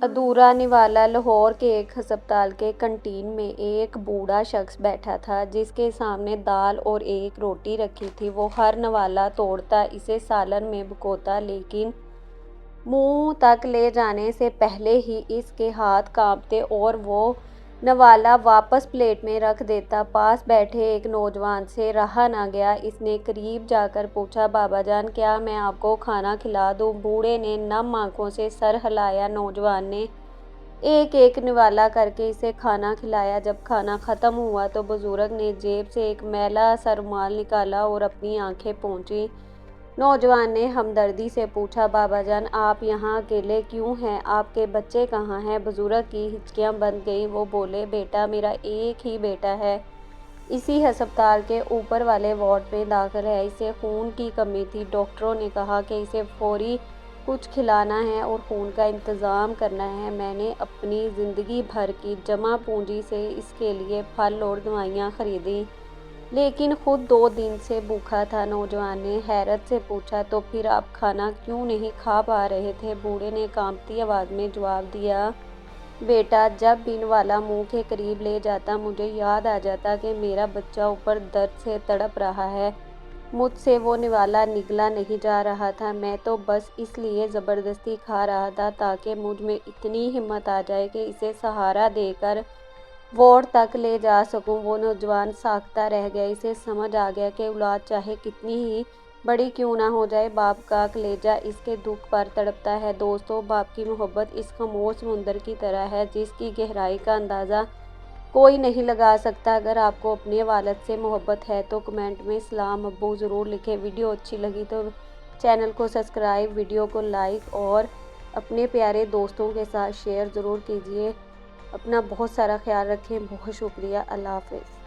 ادھورا نوالا لاہور کے ایک ہسپتال کے کنٹین میں ایک بوڑھا شخص بیٹھا تھا جس کے سامنے دال اور ایک روٹی رکھی تھی۔ وہ ہر نوالا توڑتا، اسے سالن میں بکوتا، لیکن منہ تک لے جانے سے پہلے ہی اس کے ہاتھ کانپتے اور وہ نوالا واپس پلیٹ میں رکھ دیتا۔ پاس بیٹھے ایک نوجوان سے رہا نہ گیا، اس نے قریب جا کر پوچھا، بابا جان، کیا میں آپ کو کھانا کھلا دوں؟ بوڑھے نے نم آنکھوں سے سر ہلایا۔ نوجوان نے ایک ایک نوالا کر کے اسے کھانا کھلایا۔ جب کھانا ختم ہوا تو بزرگ نے جیب سے ایک میلا سا رومال نکالا اور اپنی آنکھیں پونچھیں۔ نوجوان نے ہمدردی سے پوچھا، بابا جان، آپ یہاں اکیلے کیوں ہیں؟ آپ کے بچے کہاں ہیں؟ بزرگ کی ہچکیاں بندھ گئیں۔ وہ بولے، بیٹا، میرا ایک ہی بیٹا ہے، اسی ہسپتال کے اوپر والے وارڈ میں داخل ہے۔ اسے خون کی کمی تھی۔ ڈاکٹروں نے کہا کہ اسے فوری کچھ کھلانا ہے اور خون کا انتظام کرنا ہے۔ میں نے اپنی زندگی بھر کی جمع پونجی سے اس کے لیے پھل اور دوائیاں خریدیں، لیکن خود 2 دن سے بھوکا تھا۔ نوجوان نے حیرت سے پوچھا، تو پھر آپ کھانا کیوں نہیں کھا پا رہے تھے؟ بوڑھے نے کانپتی آواز میں جواب دیا، بیٹا، جب بھی نوالا منہ کے قریب لے جاتا مجھے یاد آ جاتا کہ میرا بچہ اوپر درد سے تڑپ رہا ہے۔ مجھ سے وہ نوالا نگلا نہیں جا رہا تھا، میں تو بس اس لیے زبردستی کھا رہا تھا تاکہ مجھ میں اتنی ہمت آ جائے کہ اسے سہارا دے کر وارڈ تک لے جا سکوں۔ وہ نوجوان ساکتا رہ گیا۔ اسے سمجھ آ گیا کہ اولاد چاہے کتنی ہی بڑی کیوں نہ ہو جائے، باپ کا کلیجہ اس کے دکھ پر تڑپتا ہے۔ دوستو، باپ کی محبت اس خاموش سمندر کی طرح ہے جس کی گہرائی کا اندازہ کوئی نہیں لگا سکتا۔ اگر آپ کو اپنے والد سے محبت ہے تو کمنٹ میں سلام ابو ضرور لکھیں۔ ویڈیو اچھی لگی تو چینل کو سبسکرائب، ویڈیو کو لائک اور اپنے پیارے دوستوں کے ساتھ شیئر ضرور کیجیے۔ اپنا بہت سارا خیال رکھیں۔ بہت شکریہ۔ اللہ حافظ۔